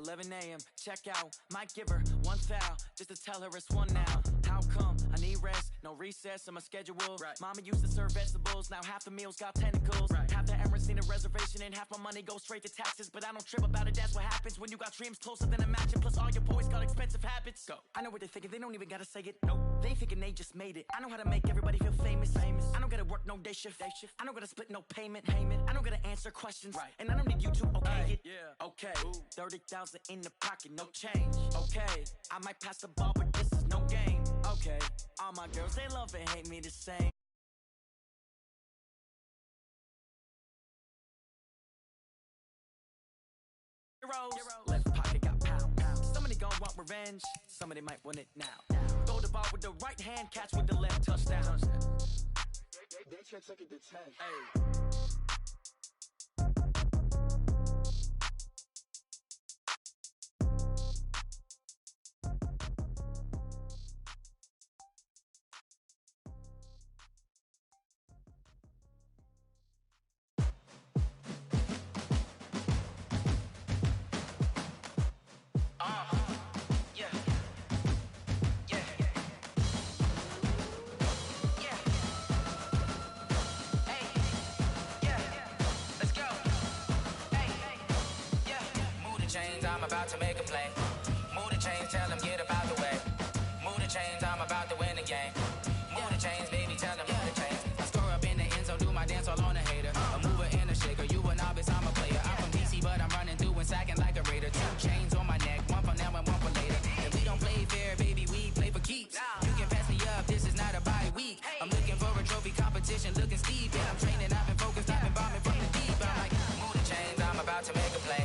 11 a.m. Check out. Might give her one foul just to tell her it's one now. How come? I need rest. No recess in my schedule. Right. Mama used to serve vegetables. Now half the meals got tentacles. Right. Half the Emirates need a reservation and half my money goes straight to taxes. But I don't trip about it. That's what happens when you got dreams closer than a match. And plus all your boys got expensive habits. Go. I know what they're thinking. They don't even gotta say it. Nope. They thinking they just made it. I know how to make everybody feel famous. I don't gotta work no day shift. I don't gotta split no payment. I don't gotta answer questions. Right. And I don't need you to okay it. Yeah. Okay. Ooh. 30,000 in the pocket, no change. Okay. I might pass the ball, but this is no game. Okay. All my girls, they love and hate me the same. Left pocket got pound. Somebody gon' want revenge. Somebody might want it now. Throw the ball with the right hand, catch with the left, touchdown. They can't take it to 10. Hey. I'm about to make a play. Move the chains, tell them get up out the way. Move the chains, I'm about to win the game. Move the chains, baby, tell them move the chains. I score up in the end zone, do my dance all on a hater. A mover and a shaker, you a novice, I'm a player. I'm from DC, but I'm running through and sacking like a raider. 2 chains on my neck, one for now and one for later. If we don't play fair, baby, we play for keeps. You can pass me up, this is not a bye week. I'm looking for a trophy competition, looking steep. And I'm training, I've been focused, I've been bombing from the deep. I'm like, move the chains, I'm about to make a play.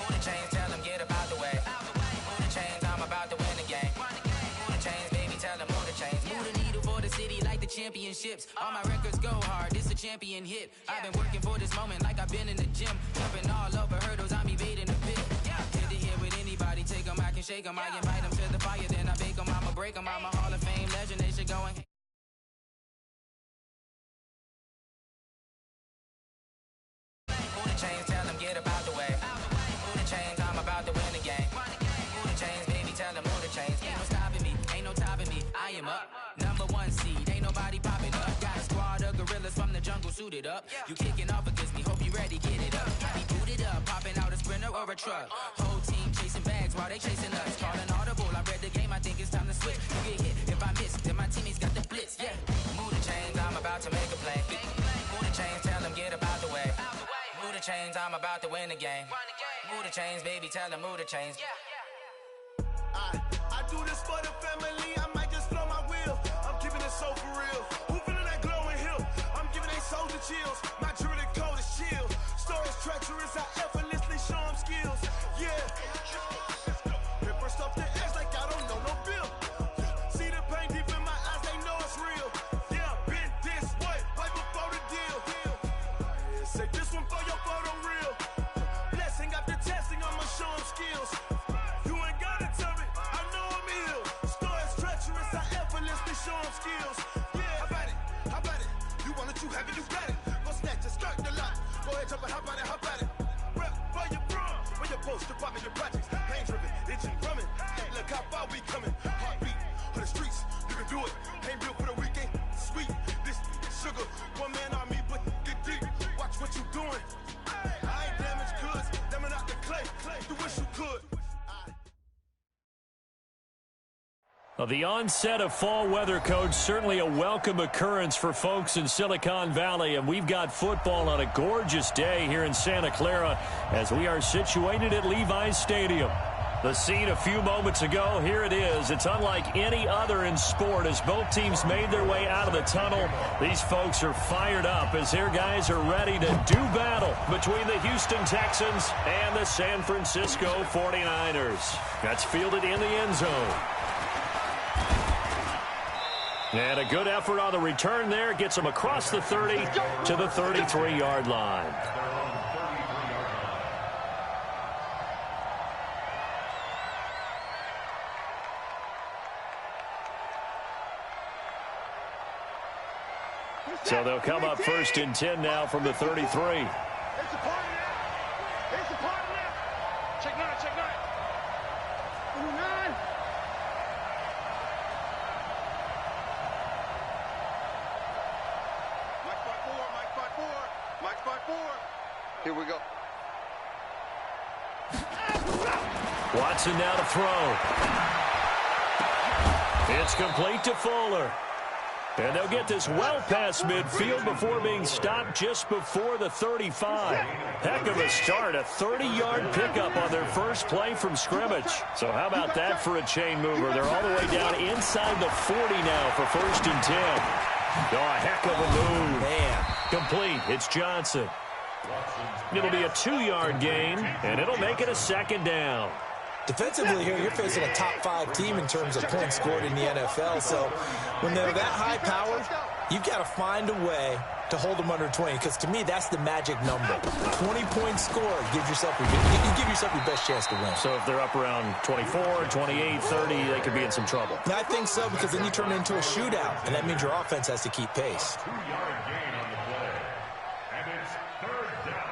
Move the chains, tell them get up out the way. Move the chains, I'm about to win the game. Move the chains, baby, tell them move the chains. Move the needle for the city like the championships. All my records go hard, this a champion hit. I've been working for this moment like I've been in the gym. Jumping all over hurdles, I'm evading the pit. Hit to hit with anybody, take them, I can shake them. I invite them to the fire, then I bake them. I'ma break them, I'm a Hall of Fame legend, they should go and... Move the chains, tell them get about the way. Move the chains, I'm about to win the game. Move the chains, baby, tell them move the chains. Ain't no stopping me, ain't no topping me. I am up, #1 seed, ain't nobody popping up. Got a squad of gorillas from the jungle suited up. You kicking off against me, hope you ready, get it up. I be booted up, popping out a sprinter or a truck. Whole team chasing bags while they chasing us. Calling audible, I read the game, I think it's time to switch. You get hit, if I miss, then my teammates got the blitz, yeah. Move the chains, I'm about to make a play. Move the chains, tell them get about the way. Move the chains, I'm about to win the game. Move the chains, baby, tell them move the chains. I do this for the family, I might just blow my wheel. I'm giving it so for real. Who feeling that glowing hill? I'm giving they soldier chills. My jewelry code is chill. Stories treacherous, I effortlessly show them skills. Yeah. Paper stuff the edge like I don't know no bill. See the pain deep in my eyes, they know it's real. Yeah, been this way, way before the deal. Say this one for your photo reel. Blessing after testing, I'ma show them skills. You ain't gotta tell me, I know I'm ill. Stories treacherous, I effortlessly show them skills. Yeah, how about it? How about it? You want it, you have it, you got it. Go snatch it, skirt the lot. Go ahead, jump it, how about it? How about it? Rep for your bro, where your post, department, your projects. Pain driven, itching, drumming. Hey, look how far we coming. Heartbeat on the streets, you can do it. Ain't built for the weekend. Sweet, this sugar, one man army, but get deep. Watch what you doing. I ain't damaged goods, damn out the clay. You wish you could. Well, the onset of fall weather, Coach, certainly a welcome occurrence for folks in Silicon Valley, and we've got football on a gorgeous day here in Santa Clara as we are situated at Levi's Stadium. The scene a few moments ago, here it is. It's unlike any other in sport as both teams made their way out of the tunnel. These folks are fired up as their guys are ready to do battle between the Houston Texans and the San Francisco 49ers. That's fielded in the end zone. And a good effort on the return there. Gets them across the 30 to the 33-yard line. So they'll come up 1st and 10 now from the 33. It's a party now. It's a party now. Check 9. Here we go. Watson now to throw. It's complete to Fuller. And they'll get this well past midfield before being stopped just before the 35. Heck of a start, a 30-yard pickup on their first play from scrimmage. So how about that for a chain mover? They're all the way down inside the 40 now for 1st and 10. Oh, a heck of a move. Man. Complete. It's Johnson. It'll be a 2-yard gain, and it'll make it a 2nd down. Defensively here, you're facing a top 5 team in terms of points scored in the NFL. So when they're that high powered, you've got to find a way to hold them under 20. Because to me, that's the magic number. 20 points scored gives yourself you give yourself your best chance to win. So if they're up around 24, 28, 30, they could be in some trouble. I think so, because then you turn it into a shootout, and that means your offense has to keep pace. 2-yard gain on the play, and it's 3rd down.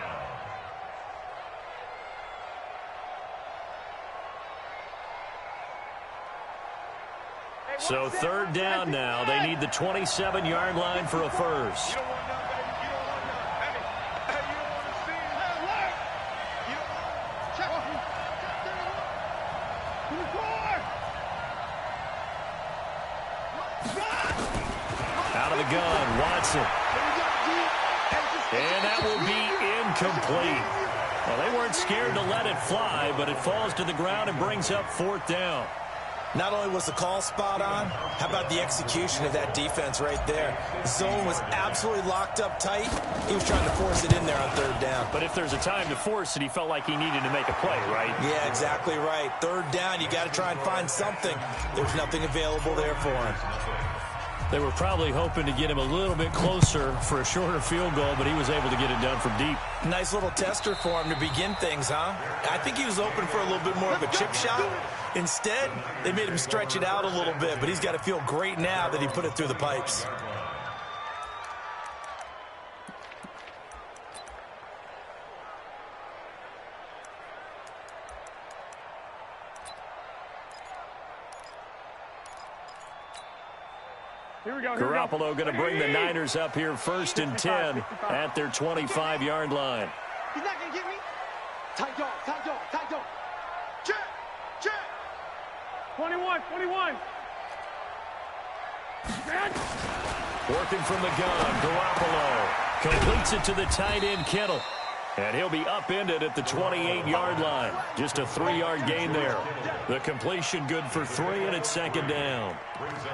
So 3rd down now. They need the 27-yard line for a first. You don't want none, baby. You don't want none. Hey, you don't want to see it. You don't want to check. Out of the gun, Watson. And that will be incomplete. Well, they weren't scared to let it fly, but it falls to the ground and brings up 4th down. Not only was the call spot on, how about the execution of that defense right there? The zone was absolutely locked up tight. He was trying to force it in there on 3rd down. But if there's a time to force it, he felt like he needed to make a play, right? Yeah, exactly right. 3rd down, you got to try and find something. There's nothing available there for him. They were probably hoping to get him a little bit closer for a shorter field goal, but he was able to get it done from deep. Nice little tester for him to begin things, huh? I think he was open for a little bit more of a chip shot. Instead, they made him stretch it out a little bit, but he's got to feel great now that he put it through the pipes. Garoppolo going to bring the Niners up here 1st and 10 at their 25-yard line. He's not going to get me. Tight dog, tight dog, tight dog. Check, check. 21. Working from the gun, Garoppolo completes it to the tight end, Kittle. And he'll be upended at the 28-yard line. Just a 3-yard gain there. The completion good for 3, and it's 2nd down.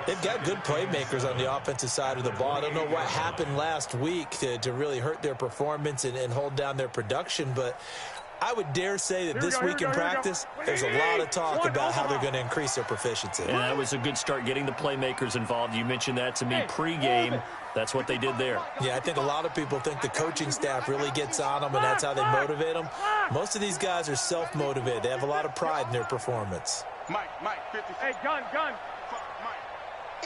They've got good playmakers on the offensive side of the ball. I don't know what happened last week to really hurt their performance and hold down their production, but I would dare say that this week in practice, there's a lot of talk about how they're going to increase their proficiency. And that was a good start getting the playmakers involved. You mentioned that to me pregame. That's what they did there. Yeah, I think a lot of people think the coaching staff really gets on them, and that's how they motivate them. Most of these guys are self-motivated. They have a lot of pride in their performance. Mike, 50. Hey, gun.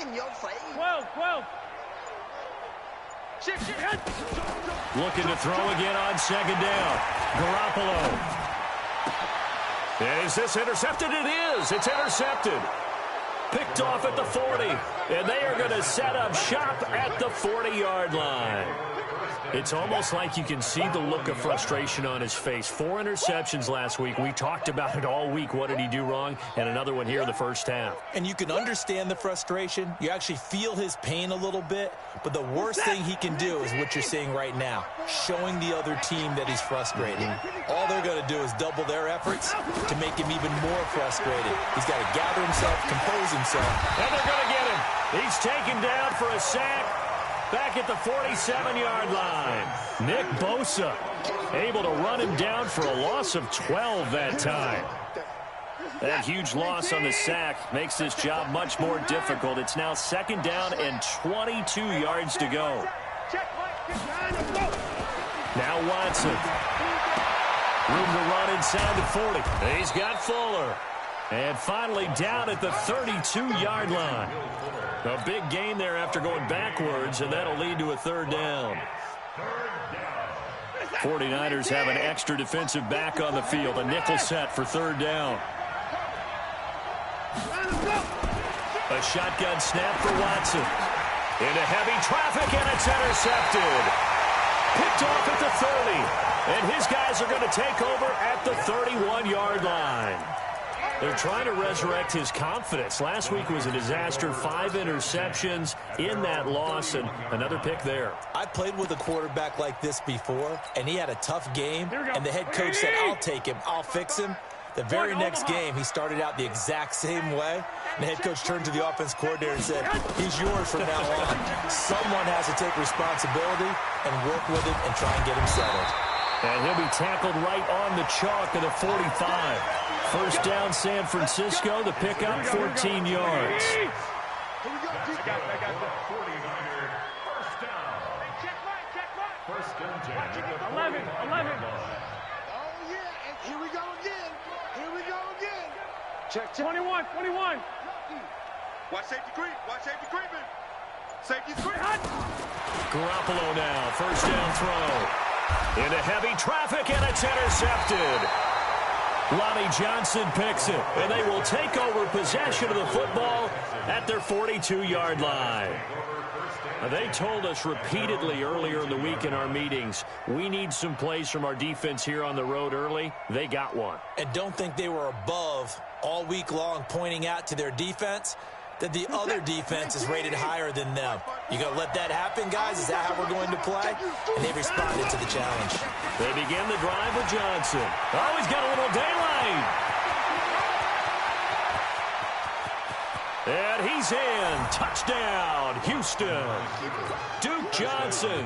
In your face. 12. Shit. Looking to throw again on 2nd down. Garoppolo. And is this intercepted? It is. It's intercepted. Picked off at the 40. And they are going to set up shop at the 40-yard line. It's almost like you can see the look of frustration on his face. 4 interceptions last week. We talked about it all week. What did he do wrong? And another one here in the first half. And you can understand the frustration. You actually feel his pain a little bit. But the worst thing he can do is what you're seeing right now, showing the other team that he's frustrated. All they're going to do is double their efforts to make him even more frustrated. He's got to gather himself, compose himself. And they're going to get him. He's taken down for a sack. Back at the 47-yard line. Nick Bosa able to run him down for a loss of 12 that time. That huge loss on the sack makes this job much more difficult. It's now 2nd down and 22 yards to go. Now Watson. Room to run inside the 40. He's got Fuller. And finally down at the 32-yard line. A big gain there after going backwards, and that'll lead to a 3rd down. 49ers have an extra defensive back on the field. A nickel set for third down. A shotgun snap for Watson. Into heavy traffic, and it's intercepted. Picked off at the 30. And his guys are going to take over at the 31-yard line. They're trying to resurrect his confidence. Last week was a disaster. 5 interceptions in that loss, and another pick there. I played with a quarterback like this before, and he had a tough game, and the head coach said, I'll take him, I'll fix him. The very next game, he started out the exact same way. And the head coach turned to the offense coordinator and said, he's yours from now on. Someone has to take responsibility and work with him and try and get him settled. And he'll be tackled right on the chalk of the 45. First down, San Francisco. The pickup, 14 yards. I got the 49er. First down. First and 10. 11. Oh, yeah, and here we go again. Check. 21. Watch safety creeping. Safety creeping. Garoppolo now, first down throw. Into heavy traffic, and it's intercepted. Lonnie Johnson picks it, and they will take over possession of the football at their 42-yard line. They told us repeatedly earlier in the week in our meetings, we need some plays from our defense here on the road early. They got one. And don't think they were above all week long pointing out to their defense that the other defense is rated higher than them. You going to let that happen, guys? Is that how we're going to play? And they responded to the challenge. They begin the drive with Johnson. Oh, he's got a little daylight. And he's in. Touchdown, Houston. Duke Johnson,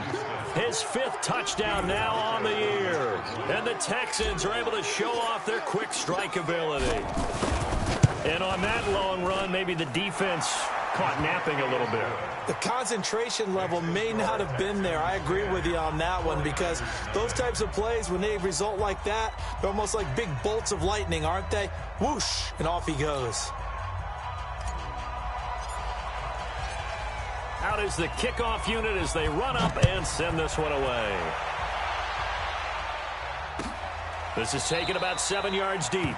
his 5th touchdown now on the year. And the Texans are able to show off their quick strike ability. And on that long run, maybe the defense caught napping a little bit. The concentration level may not have been there. I agree with you on that one, because those types of plays, when they result like that, they're almost like big bolts of lightning, aren't they? Whoosh, and off he goes. Out is the kickoff unit as they run up and send this one away. This is taken about 7 yards deep.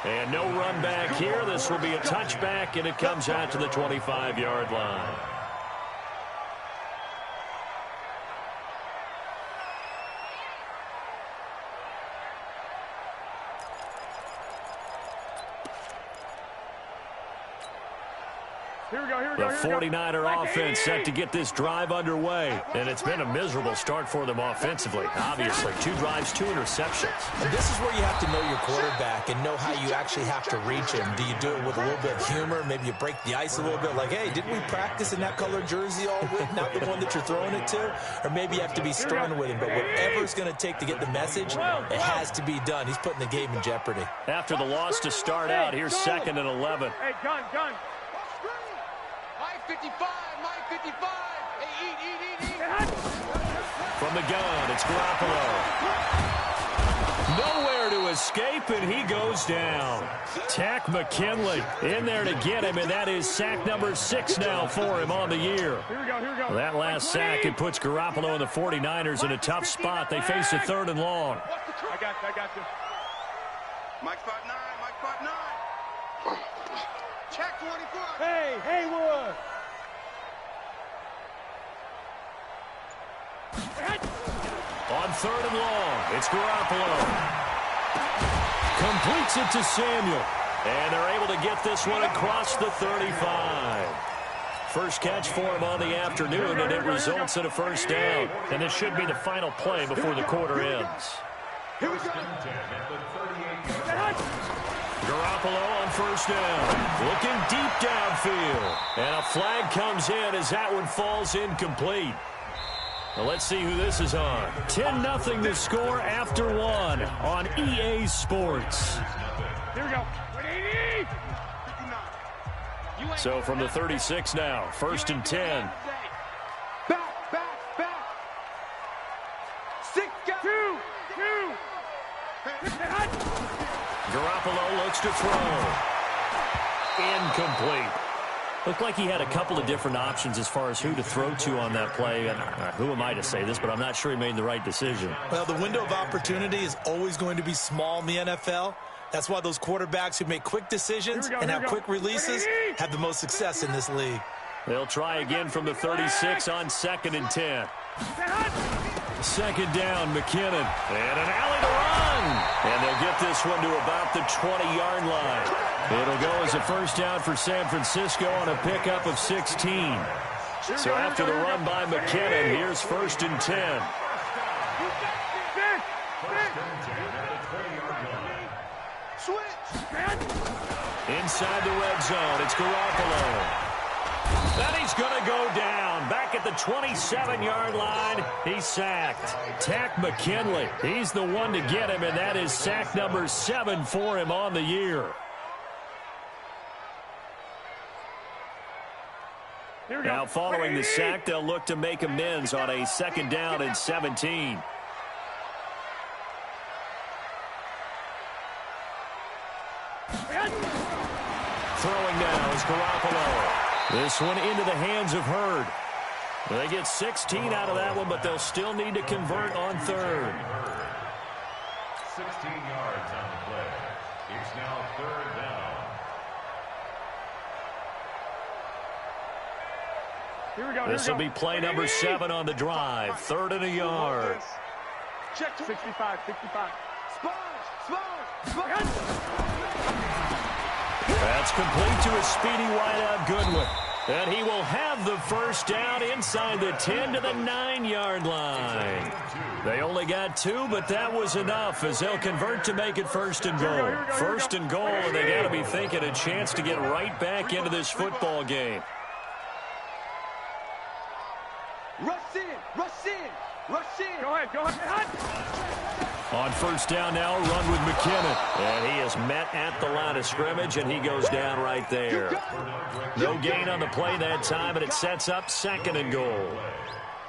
And no run back here. This will be a touchback, and it comes out to the 25-yard line. The 49er offense set to get this drive underway, and it's been a miserable start for them offensively. Obviously, 2 drives, 2 interceptions. And this is where you have to know your quarterback and know how you actually have to reach him. Do you do it with a little bit of humor? Maybe you break the ice a little bit, like, hey, didn't we practice in that colored jersey all week, not the one that you're throwing it to? Or maybe you have to be stern with him, but whatever it's going to take to get the message, it has to be done. He's putting the game in jeopardy. After the loss to start out, here's 2nd and 11. Hey, gun. Mike 55. Hey, eat. From the gun, it's Garoppolo. Nowhere to escape, and he goes down. Tack McKinley in there to get him, and that is sack number 6 now for him on the year. Here we go. That last sack, it puts Garoppolo and the 49ers in a tough spot. They face a 3rd and long. I got you. Mike 5'9". Check 24. Hey, Haywood. On 3rd and long, it's Garoppolo. Completes it to Samuel. And they're able to get this one across the 35. First catch for him on the afternoon, and it results in a first down. And this should be the final play before the quarter ends. Garoppolo on first down. Looking deep downfield. And a flag comes in as that one falls incomplete. Well, let's see who this is on. 10-0 the score after 1 on EA Sports. Here we go. So from the 36 now, 1st and 10. Back. 6, 2. Garoppolo looks to throw. Incomplete. Looked like he had a couple of different options as far as who to throw to on that play. And who am I to say this, but I'm not sure he made the right decision. Well, the window of opportunity is always going to be small in the NFL. That's why those quarterbacks who make quick decisions and have quick releases have the most success in this league. They'll try again from the 36 on 2nd and 10. Second down, McKinnon. And an alley to run. And they'll get this one to about the 20-yard line. It'll go as a first down for San Francisco on a pickup of 16. So after the run by McKinnon, here's 1st and 10. Inside the red zone, it's Garoppolo. Then he's going to go down. Back at the 27-yard line, he's sacked. Tack McKinley, he's the one to get him, and that is sack number 7 for him on the year. Now following the sack, they'll look to make amends on a 2nd down and 17. Throwing now is Garoppolo. This one into the hands of Hurd. They get 16 out of that one, but they'll still need to convert on 3rd. 16 yards on the play. It's now 3rd down. This will be play number 7 on the drive. 3rd and a yard. Check 65. That's complete to his speedy wideout Goodwin. And he will have the first down inside the 10 to the 9-yard line. They only got 2, but that was enough as they'll convert to make it 1st and goal. 1st and goal, and they got to be thinking a chance to get right back into this football game. Rush in. Go ahead. On 1st down now, run with McKinnon. And he is met at the line of scrimmage, and he goes down right there. No gain on the play that time, and it sets up 2nd and goal.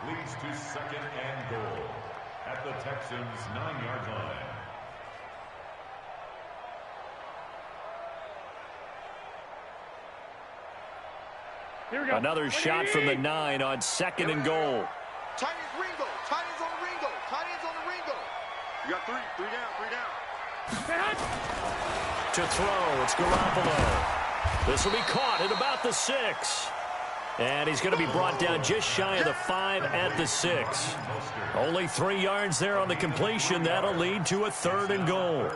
Leads to 2nd and goal at the Texans' 9-yard line. Here we go. Another shot from the 9 on 2nd and goal. Tight ends Ringo. Tight ends on the Ringo. You got 3 down. To throw, it's Garoppolo. This will be caught at about the 6. And he's going to be brought down just shy of the 5 at the 6. Only 3 yards there on the completion. That'll lead to a 3rd and goal.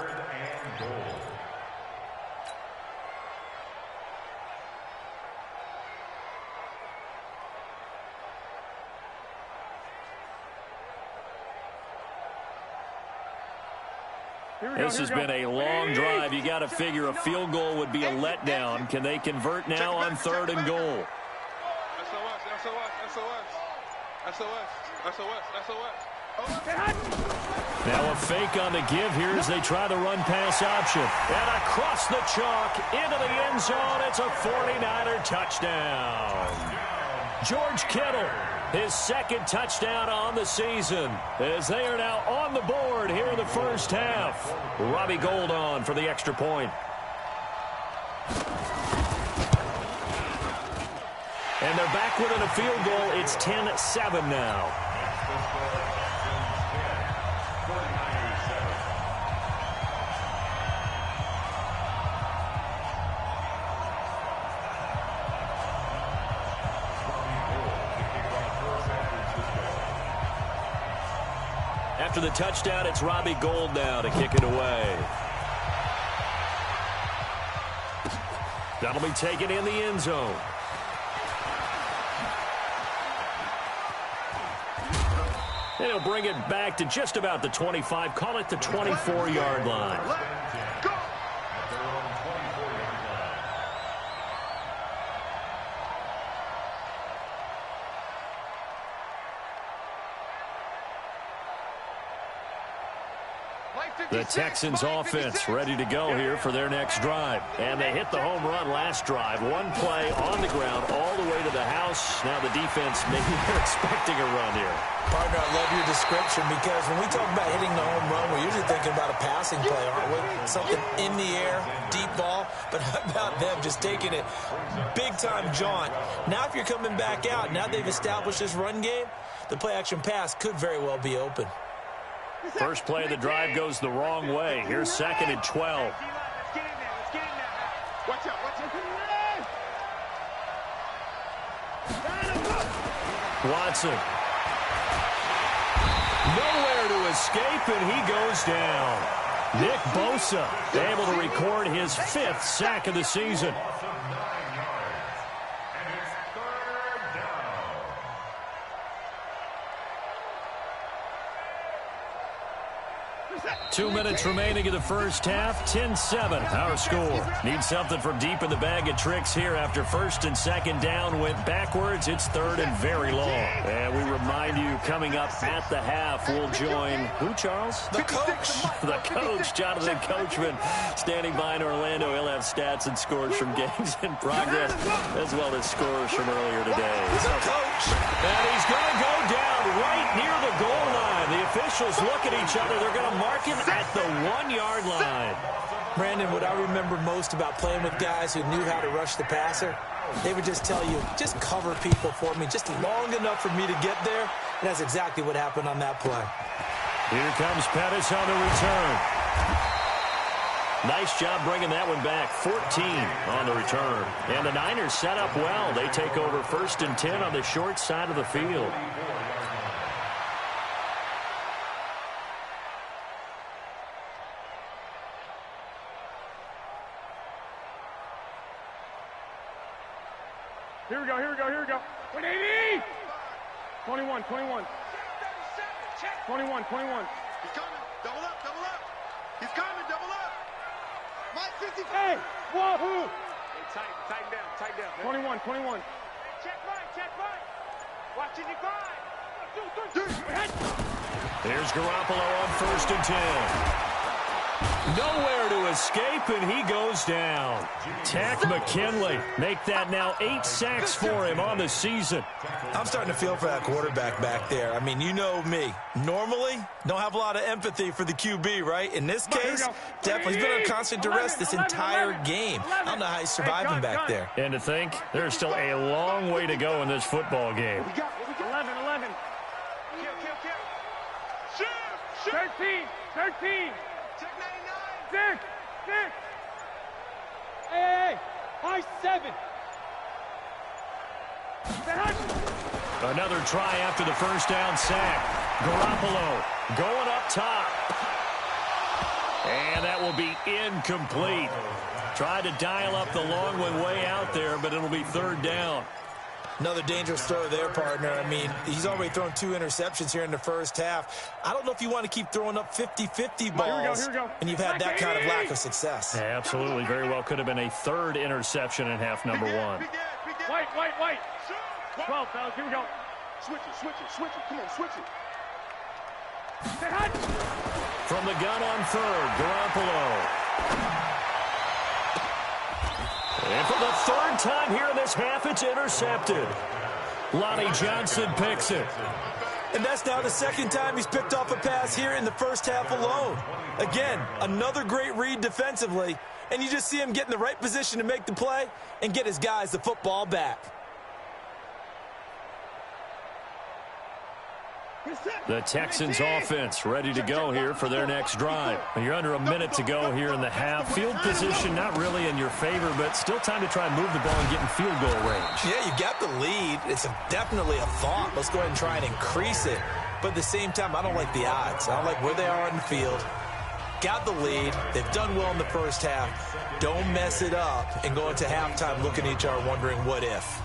This has been a long drive. You got to figure a field goal would be a letdown. Can they convert now on 3rd and goal? Now a fake on the give here as they try the run-pass option. And across the chalk, into the end zone, it's a 49er touchdown. George Kittle, his 2nd touchdown on the season, as they are now on the board here in the first half. Robbie Gould on for the extra point. And they're back within a field goal. It's 10-7 now. After the touchdown, it's Robbie Gould now to kick it away. That'll be taken in the end zone. And he'll bring it back to just about the 25. Call it the 24-yard line. Play The Texans offense ready to go here for their next drive. And they hit the home run last drive. One play on the ground all the way to the house. Now the defense, maybe they're expecting a run here. Partner, I love your description because when we talk about hitting the home run, we're usually thinking about a passing play, aren't we? Something in the air, deep ball. But how about them just taking it big-time jaunt? Now if you're coming back out, now they've established this run game, the play-action pass could very well be open. First play of the drive goes the wrong way. Here's 2nd and 12. Watch out, watch out. Watson. Nowhere to escape, and he goes down. Nick Bosa able to record his 5th sack of the season. 2 minutes remaining in the first half. 10-7, our score. Need something from deep in the bag of tricks here after 1st and 2nd down went backwards. It's 3rd and very long. And we remind you, coming up at the half, we'll join who, Charles? The coach. The coach, Jonathan Coachman, standing by in Orlando. He'll have stats and scores from games in progress, as well as scores from earlier today. The coach. And he's going to go down right near the goal line. The officials look at each other. They're going to mark him at the 1-yard line. Brandon, what I remember most about playing with guys who knew how to rush the passer, they would just tell you, just cover people for me, just long enough for me to get there. And that's exactly what happened on that play. Here comes Pettis on the return. Nice job bringing that one back. 14 on the return. And the Niners set up well. They take over 1st and 10 on the short side of the field. Here we go, here we go, here we go. 180! 21, 21. 21, 21. He's coming. Double up, double up. He's coming, double up. Mike 55. Hey, wahoo! Hey, tighten down. 21, 21. Check right. Watching your grind. There's Garoppolo on 1st and 10. Nowhere to escape, and he goes down. Tack McKinley make that now 8 sacks for him on the season. I'm starting to feel for that quarterback back there. I mean, you know me. Normally, don't have a lot of empathy for the QB, right? In this case, definitely he's been on constant duress this entire game. I don't know how he's surviving back there. And to think, there's still a long way to go in this football game. 11. Shoot. 13. Check 6. 99. Hey, high 7. Another try after the first down sack. Garoppolo going up top. And that will be incomplete. Tried to dial up the long one way out there, but it'll be 3rd down. Another dangerous throw there, partner. I mean, he's already thrown 2 interceptions here in the first half. I don't know if you want to keep throwing up 50-50 balls, here we go. and you've had that kind of lack of success. Yeah, absolutely. Very well could have been a 3rd interception in half number 1. White. 12, fellas, here we go. Switch it. Come on, switch it. From the gun on 3rd, Garoppolo. And for the 3rd time here in this half, it's intercepted. Lonnie Johnson picks it. And that's now the 2nd time he's picked off a pass here in the first half alone. Again, another great read defensively, and you just see him get in the right position to make the play and get his guys the football back. The Texans offense ready to go here for their next drive. You're under a minute to go here in the half. Field position not really in your favor, but still time to try and move the ball and get in field goal range. Yeah, you got the lead. It's definitely a thought. Let's go ahead and try and increase it. But at the same time, I don't like the odds. I don't like where they are on the field. Got the lead. They've done well in the first half. Don't mess it up and go into halftime looking at each other wondering what if.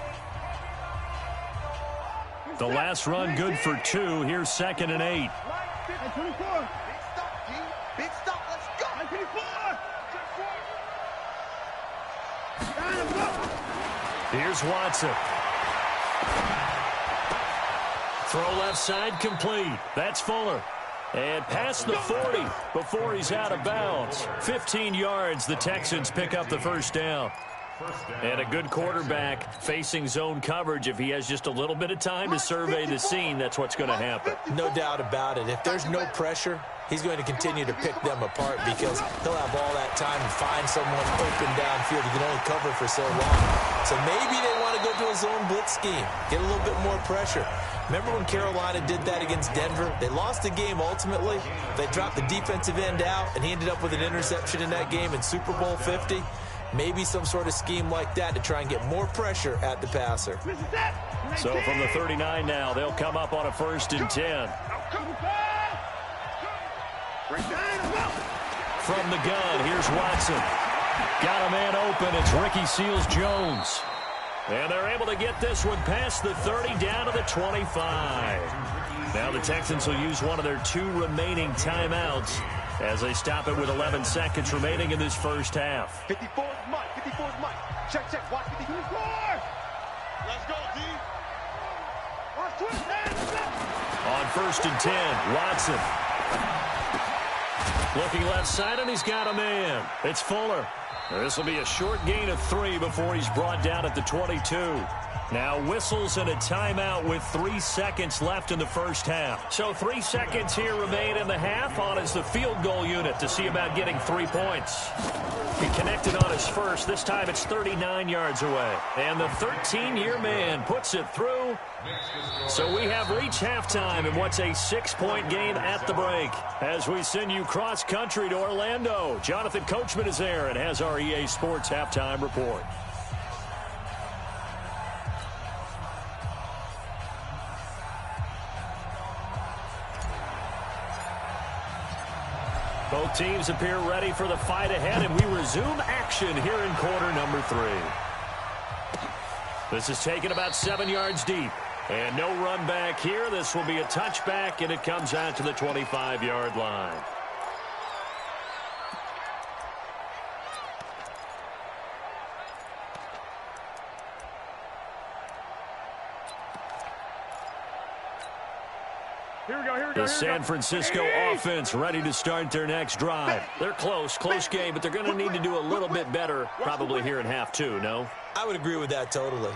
The last run good for 2. Here's 2nd and 8. Big stop. Let's go. 24. Here's Watson. Throw left side complete. That's Fuller. And past the 40 before he's out of bounds. 15 yards, the Texans pick up the first down. And a good quarterback facing zone coverage. If he has just a little bit of time to survey the scene, that's what's going to happen. No doubt about it. If there's no pressure, he's going to continue to pick them apart because he'll have all that time to find someone open downfield. He can only cover for so long. So maybe they want to go to a zone blitz scheme, get a little bit more pressure. Remember when Carolina did that against Denver? They lost the game ultimately. They dropped the defensive end out, and he ended up with an interception in that game in Super Bowl 50. Maybe some sort of scheme like that to try and get more pressure at the passer. So from the 39 now, they'll come up on a 1st and 10. From the gun, here's Watson. Got a man open. It's Ricky Seals-Jones. And they're able to get this one past the 30 down to the 25. Now the Texans will use one of their 2 remaining timeouts as they stop it with 11 seconds remaining in this first half. 54 is Mike. 54 is Mike. Check, check. Watch 54. Let's go, D. On 1st and 10, Watson. Looking left side, and he's got a man. It's Fuller. This will be a short gain of 3 before he's brought down at the 22. Now whistles and a timeout with 3 seconds left in the first half. So 3 seconds here remain in the half. On is the field goal unit to see about getting 3 points. He connected on his first. This time it's 39 yards away. And the 13-year man puts it through. So we have reached halftime in what's a 6-point game at the break. As we send you cross-country to Orlando, Jonathan Coachman is there and has our EA Sports halftime report. Both teams appear ready for the fight ahead, and we resume action here in quarter number 3. This is taken about 7 yards deep. And no run back here. This will be a touchback, and it comes out to the 25-yard line. Here we go. The San Francisco offense ready to start their next drive. They're close game, but they're going to need to do a little bit better probably here in half 2, no? I would agree with that totally.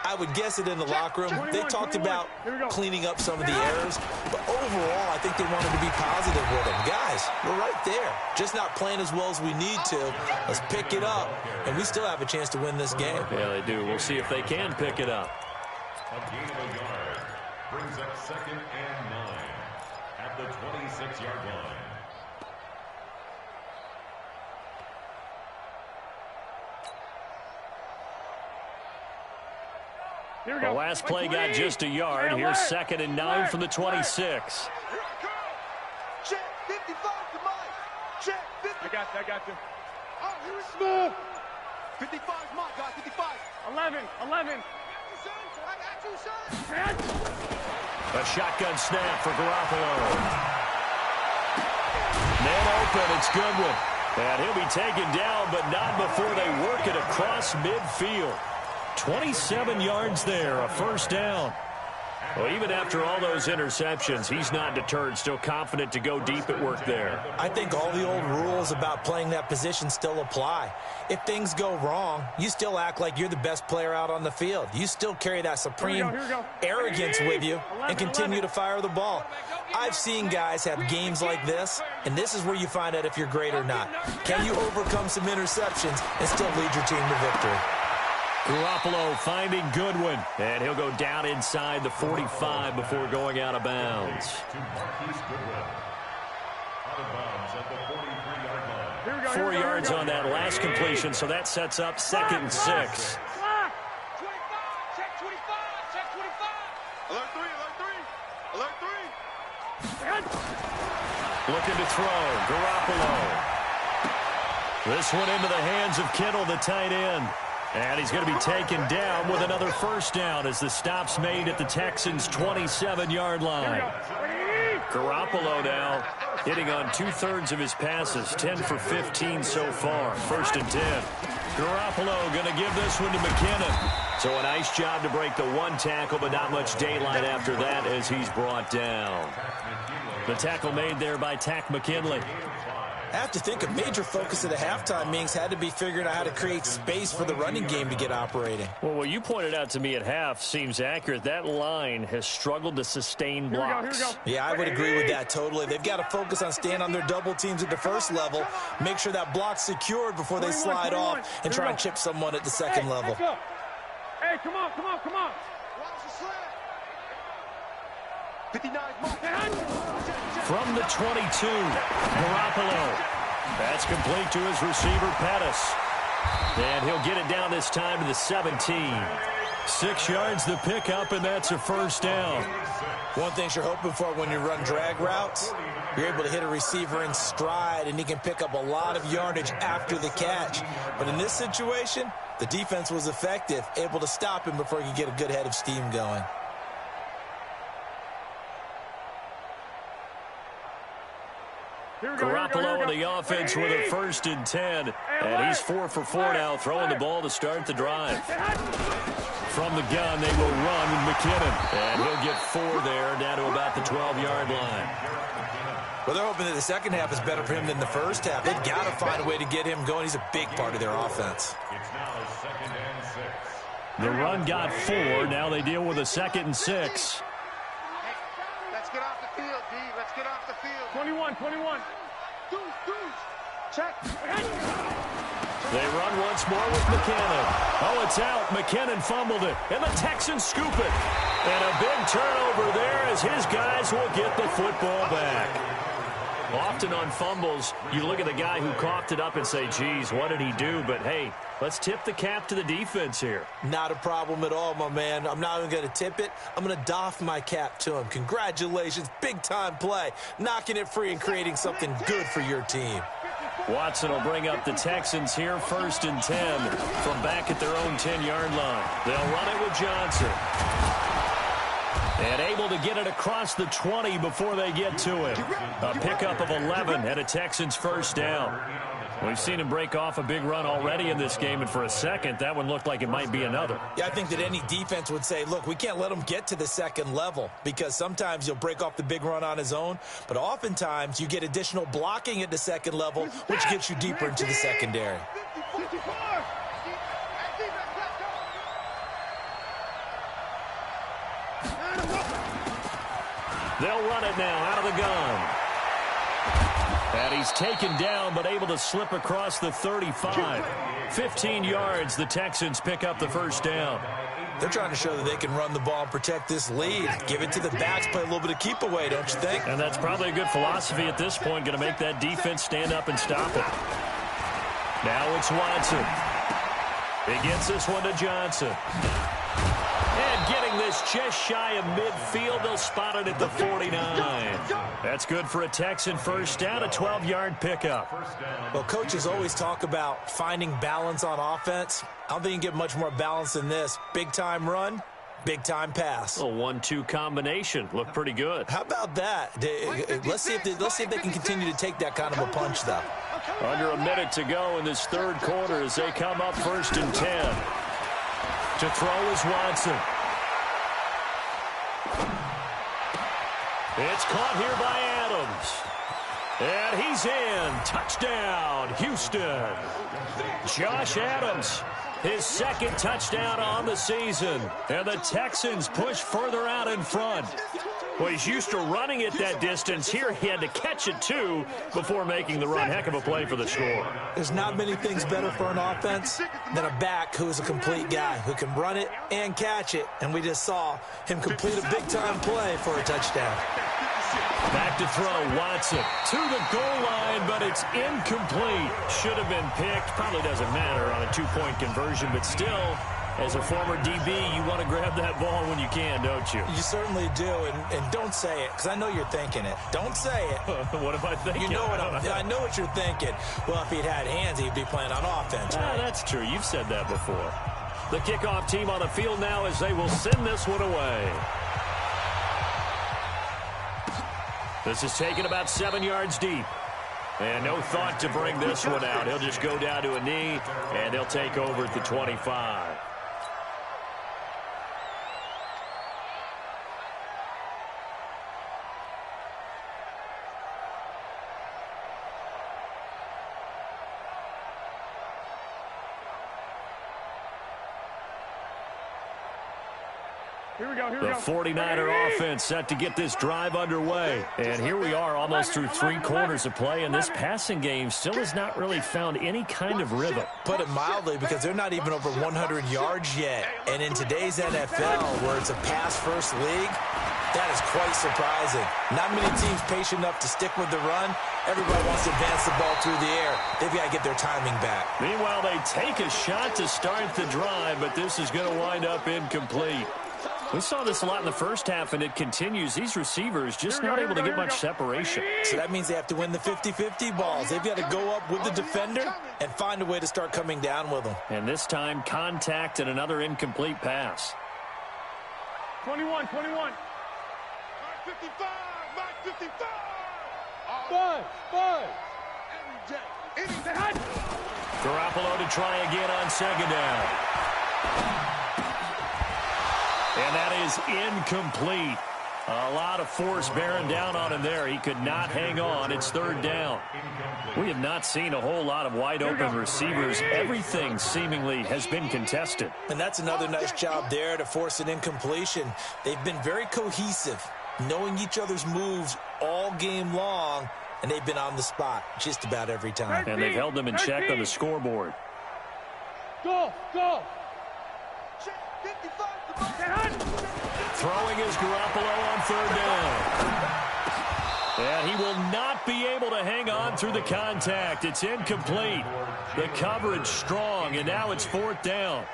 I would guess it in the locker room. They talked about cleaning up some of the errors, but overall, I think they wanted to be positive with them. Guys, we're right there. Just not playing as well as we need to. Let's pick it up, and we still have a chance to win this game. Yeah, they do. We'll see if they can pick it up. A gain of a yard brings up 2nd and 9 at the 26-yard line. The last play got just a yard. Here's 2nd and 9 from the 26. Check 55 to Mike. Check 50. I got you. Oh, here's small. 55 is Mike, guys. 55. 11. I got you, son. A shotgun snap for Garoppolo. Man open, it's Goodwin. And he'll be taken down, but not before they work it across midfield. 27 yards there, a first down. Well, even after all those interceptions, he's not deterred, still confident to go deep at work there. I think all the old rules about playing that position still apply. If things go wrong, you still act like you're the best player out on the field. You still carry that supreme arrogance with you and continue to fire the ball. I've seen guys have games like this, and this is where you find out if you're great or not. Can you overcome some interceptions and still lead your team to victory? Garoppolo finding Goodwin, and he'll go down inside the 45 before going out of bounds. 4 yards on that last completion, so that sets up 2nd and 6. 25. Check 25. Check 25. Alert 3. Looking to throw. Garoppolo. This one into the hands of Kittle, the tight end. And he's going to be taken down with another first down as the stop's made at the Texans' 27-yard line. Garoppolo now hitting on 2/3 of his passes, 10 for 15 so far. 1st and 10. Garoppolo going to give this one to McKinnon. So a nice job to break the 1 tackle, but not much daylight after that as he's brought down. The tackle made there by Tack McKinley. I have to think a major focus of the halftime meetings had to be figuring out how to create space for the running game to get operating. Well, what you pointed out to me at half seems accurate. That line has struggled to sustain blocks. Here we go. Yeah, I would agree with that totally. They've got to focus on staying on their double teams at the first level, make sure that block's secured before they slide off and try and chip someone at the second level. Hey, come on. 59 From the 22, Garoppolo. That's complete to his receiver, Pettis. And he'll get it down this time to the 17. 6 yards the pickup, and that's a first down. One thing you're hoping for when you run drag routes, you're able to hit a receiver in stride, and he can pick up a lot of yardage after the catch. But in this situation, the defense was effective, able to stop him before he could get a good head of steam going. Garoppolo on the offense with a 1st and 10. And he's 4 for 4 now, throwing the ball to start the drive. From the gun, they will run with McKinnon. And he'll get 4 there, down to about the 12-yard line. Well, they're hoping that the second half is better for him than the first half. They've got to find a way to get him going. He's a big part of their offense. It's now 2nd and 6. The run got 4. Now they deal with a 2nd and 6. Let's get off the field, D. Let's get off the field. 21. Check. They run once more with McKinnon. Oh, it's out. McKinnon fumbled it, and the Texans scoop it. And a big turnover there as his guys will get the football back. Often on fumbles, you look at the guy who coughed it up and say, geez, what did he do? But, hey, let's tip the cap to the defense here. Not a problem at all, my man. I'm not even going to tip it. I'm going to doff my cap to him. Congratulations. Big-time play. Knocking it free and creating something good for your team. Watson will bring up the Texans here, 1st and 10 from back at their own 10-yard line. They'll run it with Johnson. And able to get it across the 20 before they get to him. A pickup of 11 and a Texans first down. We've seen him break off a big run already in this game, and for a second, that one looked like it might be another. Yeah, I think that any defense would say, look, we can't let him get to the second level because sometimes he'll break off the big run on his own, but oftentimes you get additional blocking at the second level, which gets you deeper into the secondary. 54. They'll run it now out of the gun. And he's taken down but able to slip across the 35. 15 yards, the Texans pick up the first down. They're trying to show that they can run the ball and protect this lead. Give it to the backs, play a little bit of keep away, don't you think? And that's probably a good philosophy at this point, going to make that defense stand up and stop it. Now it's Watson. He gets this one to Johnson. And getting this just shy of midfield, they'll spot it at the 49. That's good for a Texan first down, a 12-yard pickup. Well, coaches always talk about finding balance on offense. I don't think you can get much more balance than this. Big-time run, big-time pass. A 1-2 combination. Looked pretty good. How about that? Let's see if they can continue to take that kind of a punch, though. Under a minute to go in this third quarter as they come up 1st and 10. To throw is Watson. It's caught here by Adams. And he's in. Touchdown, Houston. Josh Adams, his 2nd touchdown on the season. And the Texans push further out in front. Well, he's used to running it that distance. Here he had to catch it, too, before making the run. Heck of a play for the score. There's not many things better for an offense than a back who is a complete guy who can run it and catch it. And we just saw him complete a big-time play for a touchdown. Back to throw, Watson to the goal line, but it's incomplete. Should have been picked. Probably doesn't matter on a 2-point conversion, but still, as a former DB, you want to grab that ball when you can, don't you? You certainly do, and don't say it, because I know you're thinking it. Don't say it. What am I thinking? You know I know what you're thinking. Well, if he'd had hands, he'd be playing on offense, right? That's true. You've said that before. The kickoff team on the field now as they will send this one away. This is taken about 7 yards deep. And no thought to bring this one out. He'll just go down to a knee, and they'll take over at the 25. Here we go. The 49er offense set to get this drive underway. And here we are almost through 3 quarters of play, and this passing game still has not really found any kind of rhythm. Put it mildly, because they're not even over 100 yards yet. And in today's NFL, where it's a pass-first league, that is quite surprising. Not many teams patient enough to stick with the run. Everybody wants to advance the ball through the air. They've got to get their timing back. Meanwhile, they take a shot to start the drive, but this is going to wind up incomplete. We saw this a lot in the first half, and it continues. These receivers just not able to get much separation. So that means they have to win the 50-50 balls. They've got to go up with the defender and find a way to start coming down with them. And this time, contact and another incomplete pass. 21. 55. 55. Five. Any day. Garoppolo to try again on second down. And that is incomplete. A lot of force bearing down on him there. He could not hang on. It's third down. We have not seen a whole lot of wide-open receivers. Everything seemingly has been contested. And that's another nice job there to force an incompletion. They've been very cohesive, knowing each other's moves all game long, and they've been on the spot just about every time. And they've held them in check on the scoreboard. Go. Throwing is Garoppolo on third down. And he will not be able to hang on through the contact. It's incomplete. The coverage strong, and now it's fourth down.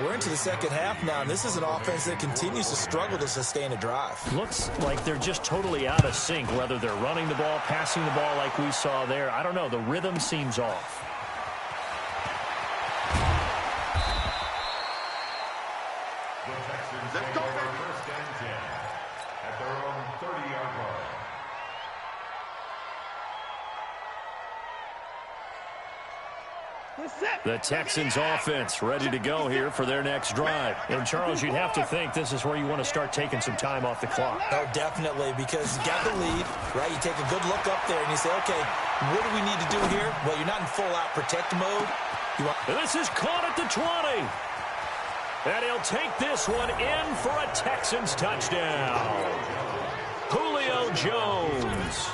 We're into the second half now, and this is an offense that continues to struggle to sustain a drive. Looks like they're just totally out of sync, whether they're running the ball, passing the ball like we saw there. I don't know. The rhythm seems off. Let's go, baby. First and 10 at their own 30-yard line. The Texans offense ready to go here for their next drive. And, Charles, you'd have to think this is where you want to start taking some time off the clock. Oh, definitely, because you got the lead, right? You take a good look up there and you say, okay, what do we need to do here? Well, you're not in full-out protect mode. And this is caught at the 20. And he'll take this one in for a Texans touchdown. Julio Jones.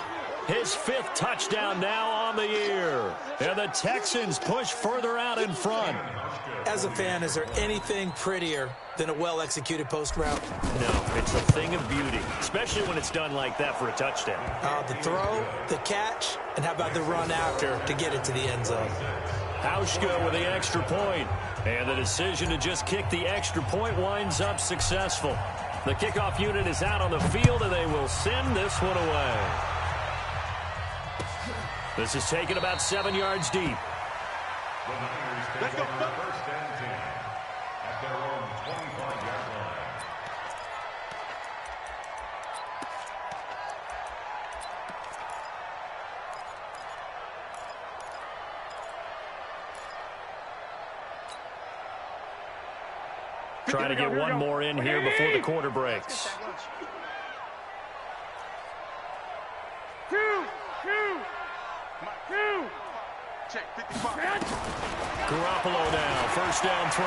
His 5th touchdown now on the year. And the Texans push further out in front. As a fan, is there anything prettier than a well-executed post route? No, it's a thing of beauty, especially when it's done like that for a touchdown. The throw, the catch, and how about the run after to get it to the end zone? Hauschka with the extra point. And the decision to just kick the extra point winds up successful. The kickoff unit is out on the field, and they will send this one away. This is taken about 7 yards deep. The Niners take over first and 10 at their own 25-yard line. Trying to get one more in here before the quarter breaks. Two. Check 55. Garoppolo now, first down throw.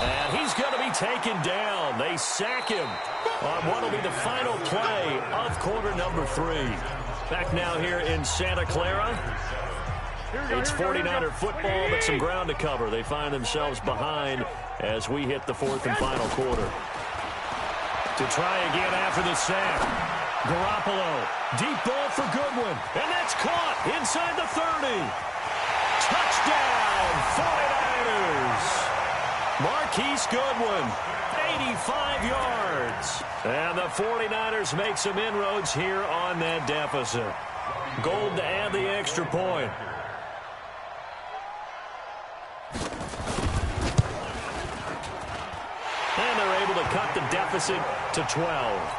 And he's going to be taken down. They sack him on what will be the final play of quarter number 3. Back now here in Santa Clara. It's 49er football, but some ground to cover. They find themselves behind as we hit the 4th and final quarter. To try again after the sack. Garoppolo, deep ball for Goodwin, and that's caught inside the 30. Touchdown, 49ers. Marquise Goodwin, 85 yards. And the 49ers make some inroads here on that deficit. Gold to add the extra point. And they're able to cut the deficit to 12.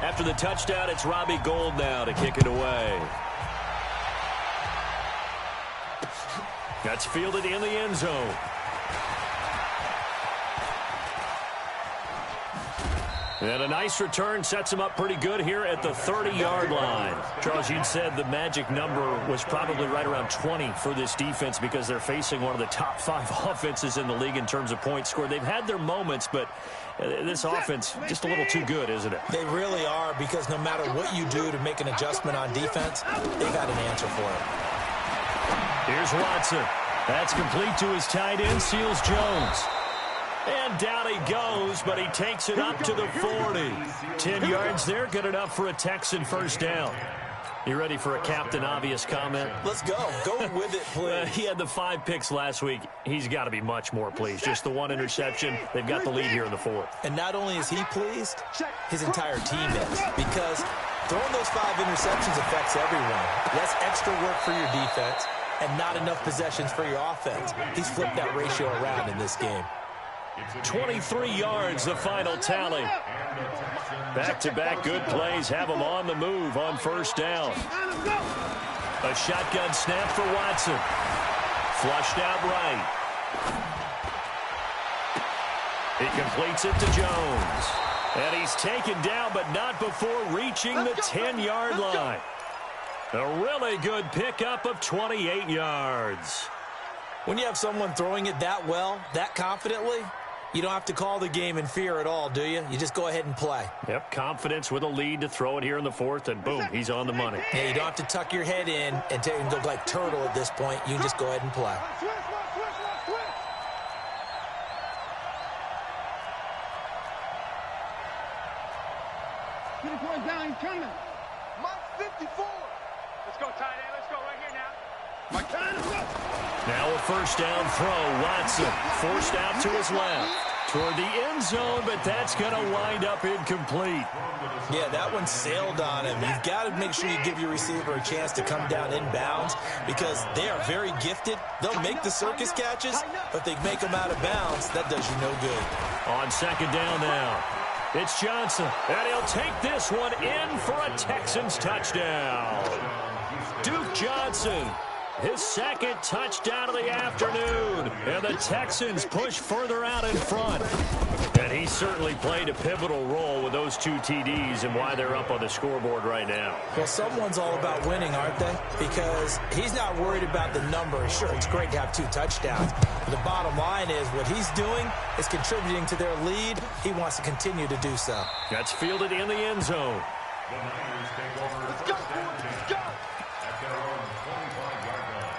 After the touchdown, it's Robbie Gould now to kick it away. That's fielded in the end zone. And a nice return sets him up pretty good here at the 30-yard line. Charles, you'd said the magic number was probably right around 20 for this defense because they're facing one of the top 5 offenses in the league in terms of points scored. They've had their moments, but this offense just a little too good, isn't it? They really are, because no matter what you do to make an adjustment on defense, they've got an answer for it. Here's Watson. That's complete to his tight end, Seals Jones. And down he goes, but he takes it up to the 40. 10 yards there, good enough for a Texan first down. You ready for a Captain Obvious comment? Let's go. Go with it, please. He had the 5 picks last week. He's got to be much more pleased. Just the 1 interception. They've got the lead here in the 4th. And not only is he pleased, his entire team is. Because throwing those 5 interceptions affects everyone. Less extra work for your defense and not enough possessions for your offense. He's flipped that ratio around in this game. 23 yards, the final tally. Back-to-back good plays have him on the move on first down. A shotgun snap for Watson. Flushed out right. He completes it to Jones. And he's taken down, but not before reaching the 10-yard line. A really good pickup of 28 yards. When you have someone throwing it that well, that confidently, you don't have to call the game in fear at all, do you? You just go ahead and play. Yep, confidence with a lead to throw it here in the 4th, and boom, he's on the money. Yeah, you don't have to tuck your head in and look like turtle at this point. You can just go ahead and play. Down, he's coming. Mike 54. Let's go, tight end. Let's go right here now. Mike, tight end, now a first down throw. Watson forced out to his left toward the end zone, but that's going to wind up incomplete. Yeah, that one sailed on him. You've got to make sure you give your receiver a chance to come down inbounds because they are very gifted. They'll make the circus catches, but if they make them out of bounds, that does you no good. On second down now. It's Johnson, and he'll take this one in for a Texans touchdown. Duke Johnson, his second touchdown of the afternoon, and the Texans push further out in front. And he certainly played a pivotal role with those 2 TDs and why they're up on the scoreboard right now. Well, someone's all about winning, aren't they? Because he's not worried about the number. Sure, it's great to have 2 touchdowns. But the bottom line is what he's doing is contributing to their lead. He wants to continue to do so. That's fielded in the end zone. The Niners take over. Let's go, let's go. At their own 25-yard line.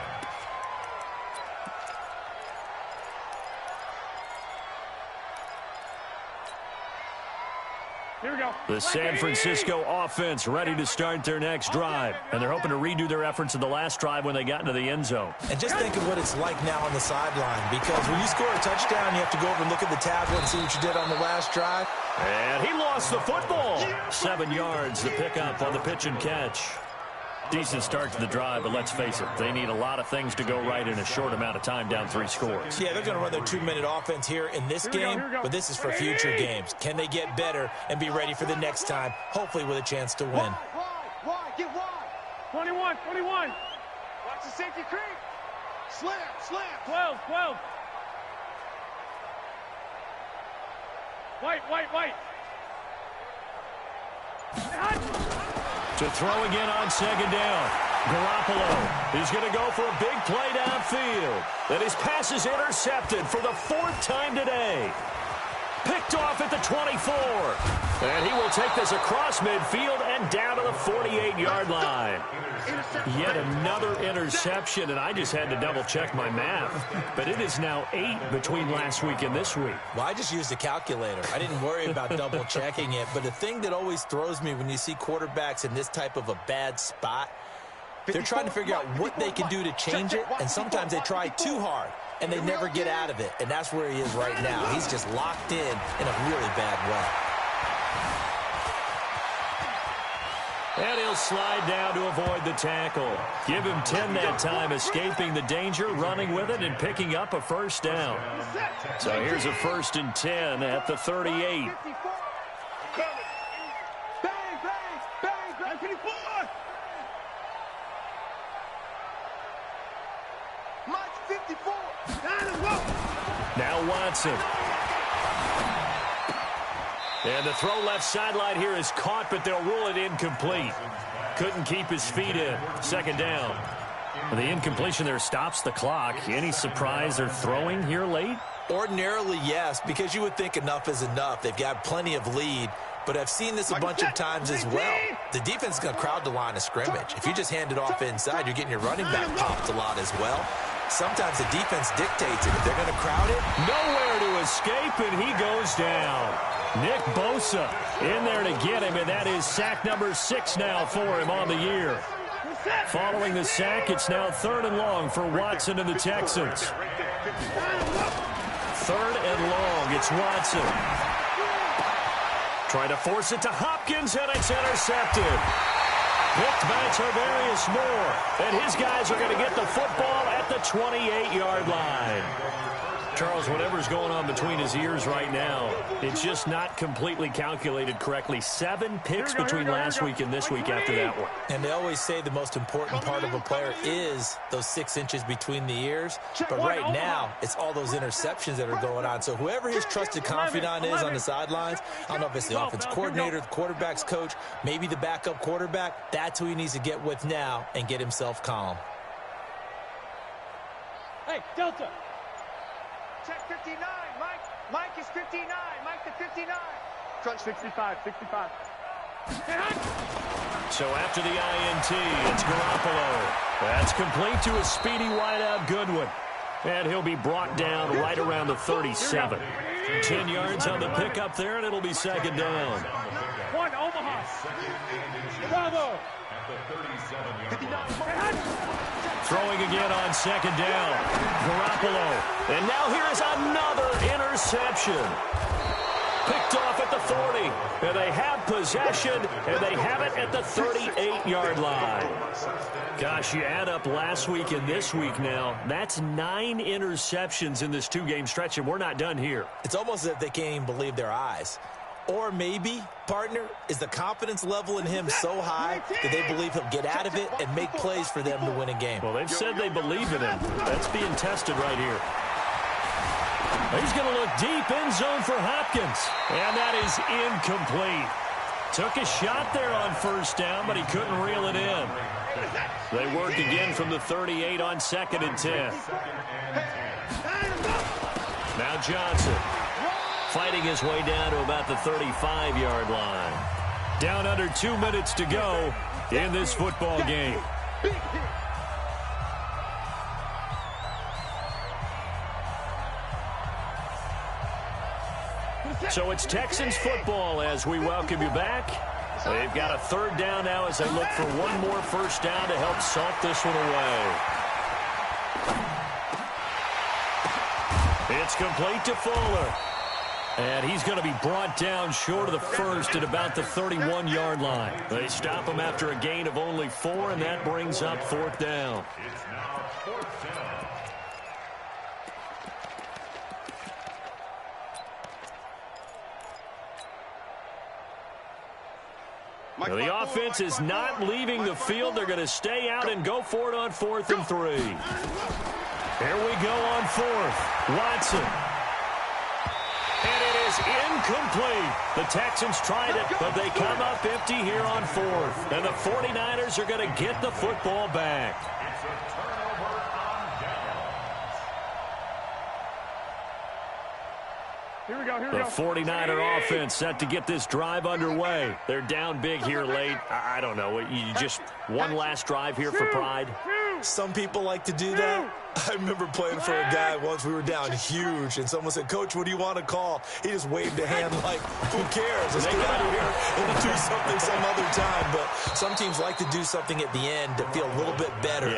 Here we go. The San Francisco offense ready to start their next drive. And they're hoping to redo their efforts in the last drive when they got into the end zone. And just think of what it's like now on the sideline. Because when you score a touchdown, you have to go over and look at the tablet and see what you did on the last drive. And he lost the football. 7 yards, the pickup on the pitch and catch. Decent start to the drive, but let's face it, they need a lot of things to go right in a short amount of time, down 3 scores. Yeah, they're going to run their 2-minute offense here in this game, but this is for future games. Can they get better and be ready for the next time, hopefully with a chance to win? Wide, get wide. 21. Watch the safety creep. Slam. 12. White. To throw again on second down. Garoppolo is going to go for a big play downfield. Then his pass is intercepted for the 4th time today. Picked off at the 24. And he will take this across midfield and down to the 48-yard line. Yet another interception, and I just had to double-check my math. But it is now 8 between last week and this week. Well, I just used a calculator. I didn't worry about double-checking it. But the thing that always throws me when you see quarterbacks in this type of a bad spot, they're trying to figure out what they can do to change it, and sometimes they try too hard, and they never get out of it. And that's where he is right now. He's just locked in a really bad way. And he'll slide down to avoid the tackle. Give him 10 that time, escaping the danger, running with it, and picking up a first down. So here's a 1st and 10 at the 38. Now Watson. And the throw left sideline here is caught, but they'll rule it incomplete. Couldn't keep his feet in. Second down. The incompletion there stops the clock. Any surprise they're throwing here late? Ordinarily, yes, because you would think enough is enough. They've got plenty of lead, but I've seen this a bunch of times as well. The defense is going to crowd the line of scrimmage. If you just hand it off inside, you're getting your running back popped a lot as well. Sometimes the defense dictates it. If they're going to crowd it, nowhere to escape, and he goes down. Nick Bosa in there to get him, and that is sack number 6 now for him on the year. Following the sack, it's now 3rd and long for Watson and the Texans. 3rd and long, it's Watson. Trying to force it to Hopkins, and it's intercepted. Picked by Tarvarius Moore, and his guys are going to get the football at the 28-yard line. Charles, whatever's going on between his ears right now, it's just not completely calculated correctly. 7 picks between last week and this week after that one. And they always say the most important part of a player is those 6 inches between the ears. But right now, it's all those interceptions that are going on. So whoever his trusted confidant is on the sidelines, I don't know if it's the offense coordinator, the quarterback's coach, maybe the backup quarterback, that's who he needs to get with now and get himself calm. Hey, Delta. Check 59, Mike. Mike is 59. Mike to 59. Crunch 65. So after the INT, it's Garoppolo. That's complete to a speedy wideout Goodwin. And he'll be brought down right around the 37. 10 yards on the pickup there, and it'll be second down. 1, Omaha. Bravo. Throwing again on second down. Garoppolo. And now here is another interception. Picked off at the 40. And they have possession, and they have it at the 38-yard line. Gosh, you add up last week and this week now, that's 9 interceptions in this 2-game stretch, and we're not done here. It's almost as if they can't even believe their eyes. Or maybe, partner, is the confidence level in him so high that they believe he'll get out of it and make plays for them to win a game. Well, they've said they believe in him. That's being tested right here. He's going to look deep, end zone for Hopkins. And that is incomplete. Took a shot there on first down, but he couldn't reel it in. They work again from the 38 on 2nd and 10. Now Johnson. Fighting his way down to about the 35-yard line. Down under 2 minutes to go in this football game. So it's Texans football as we welcome you back. They've got a 3rd down now as they look for one more first down to help salt this one away. It's complete to Fuller. And he's going to be brought down short of the first at about the 31-yard line. They stop him after a gain of only 4, and that brings up 4th down. It's now 4th down. Now the offense is not leaving the field. They're going to stay out and go for it on 4th and 3. Here we go on 4th. Watson. And it is incomplete. The Texans tried it, but they come up empty here on 4th. And the 49ers are going to get the football back. It's a turnover on downs. Here we go. The 49er offense set to get this drive underway. They're down big here late. I don't know. You just one last drive here for pride. Some people like to do that. I remember playing for a guy once. We were down huge, and someone said, "Coach, what do you want to call?" He just waved a hand like, "Who cares? Let's get out of here and do something some other time." But some teams like to do something at the end to feel a little bit better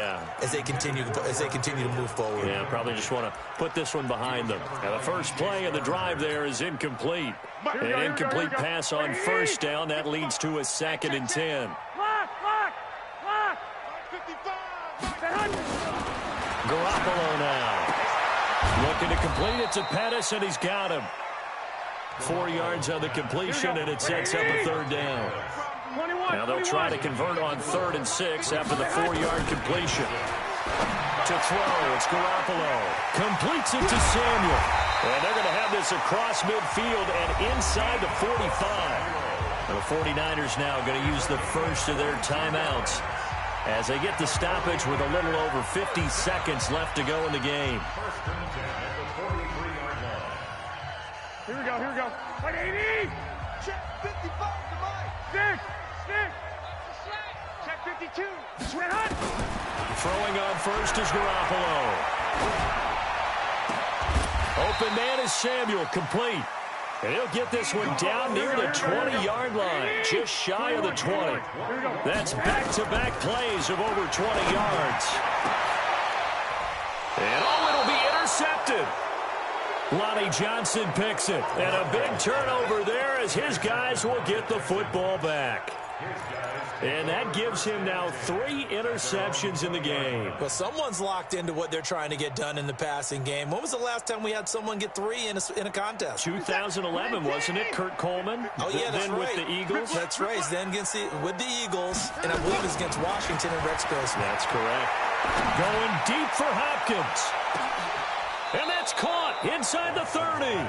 as they continue to move forward. Yeah, probably just want to put this one behind them. And the first play of the drive there is incomplete. An incomplete pass on first down. That leads to a 2nd and 10. Garoppolo now. Looking to complete it to Pettis, and he's got him. 4 yards on the completion, and it sets up a 3rd down. Now they'll try to convert on 3rd and 6 after the 4-yard completion. To throw, it's Garoppolo. Completes it to Samuel. And they're going to have this across midfield and inside the 45. And the 49ers now going to use the first of their timeouts as they get the stoppage with a little over 50 seconds left to go in the game. Here we go, here we go. 180! Check 55 to Mike. Stick! Check 52. Sweat hot! Throwing on first is Garoppolo. Open man is Samuel, complete. And he'll get this one down near the 20-yard line, just shy of the 20. That's back-to-back plays of over 20 yards. And it'll be intercepted. Lonnie Johnson picks it. And a big turnover there as his guys will get the football back. And that gives him now 3 interceptions in the game. Well, someone's locked into what they're trying to get done in the passing game. When was the last time we had someone get 3 in a contest? 2011, wasn't it? Kurt Coleman? Oh, yeah, that's then right. With the Eagles? That's right. Then with the Eagles, and I believe it's against Washington and Rex Grossman. That's correct. Going deep for Hopkins. And that's caught inside the 30.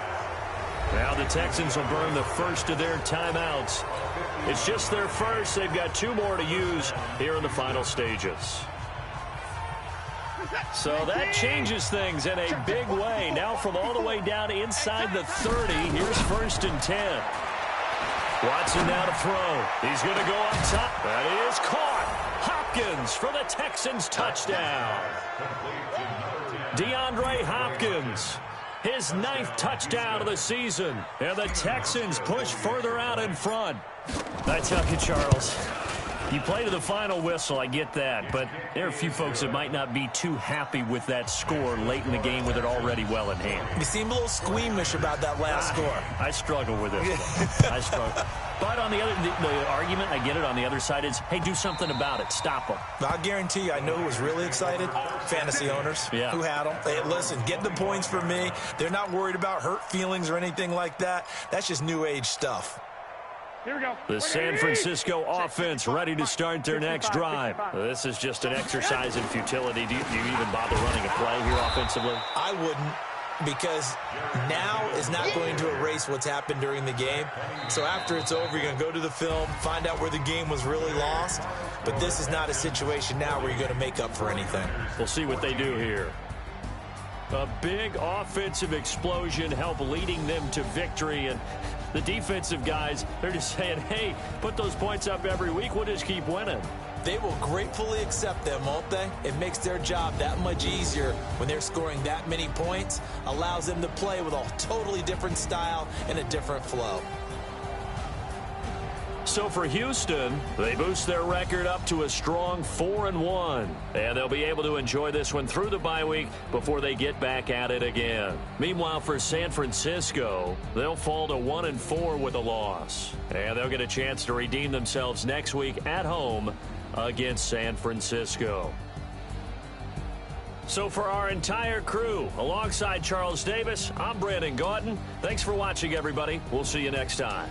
Now the Texans will burn the first of their timeouts. It's just their first. They've got 2 more to use here in the final stages. So that changes things in a big way. Now from all the way down inside the 30, here's 1st and 10. Watson now to throw. He's going to go up top. That is caught. Hopkins for the Texans touchdown. DeAndre Hopkins. His 9th touchdown of the season. And the Texans push further out in front. I tell you, Charles, you play to the final whistle, I get that. But there are a few folks that might not be too happy with that score late in the game with it already well in hand. You seem a little squeamish about that last score. I struggle with this one. I struggle. But on the argument, I get it, on the other side is, hey, do something about it. Stop them. I'll guarantee you, I know who was really excited. Fantasy owners who had them. Hey, listen, get the points for me. They're not worried about hurt feelings or anything like that. That's just new age stuff. Here we go. The San Francisco offense ready to start their next drive. This is just an exercise in futility. Do you even bother running a play here offensively? I wouldn't, because now is not going to erase what's happened during the game. So after it's over, you're going to go to the film, find out where the game was really lost. But this is not a situation now where you're going to make up for anything. We'll see what they do here. A big offensive explosion help leading them to victory. And the defensive guys, they're just saying, hey, put those points up every week. We'll just keep winning. They will gratefully accept them, won't they? It makes their job that much easier when they're scoring that many points. Allows them to play with a totally different style and a different flow. So for Houston, they boost their record up to a strong 4-1. And they'll be able to enjoy this one through the bye week before they get back at it again. Meanwhile, for San Francisco, they'll fall to 1-4 with a loss. And they'll get a chance to redeem themselves next week at home against San Francisco. So for our entire crew, alongside Charles Davis, I'm Brandon Gautin. Thanks for watching, everybody. We'll see you next time.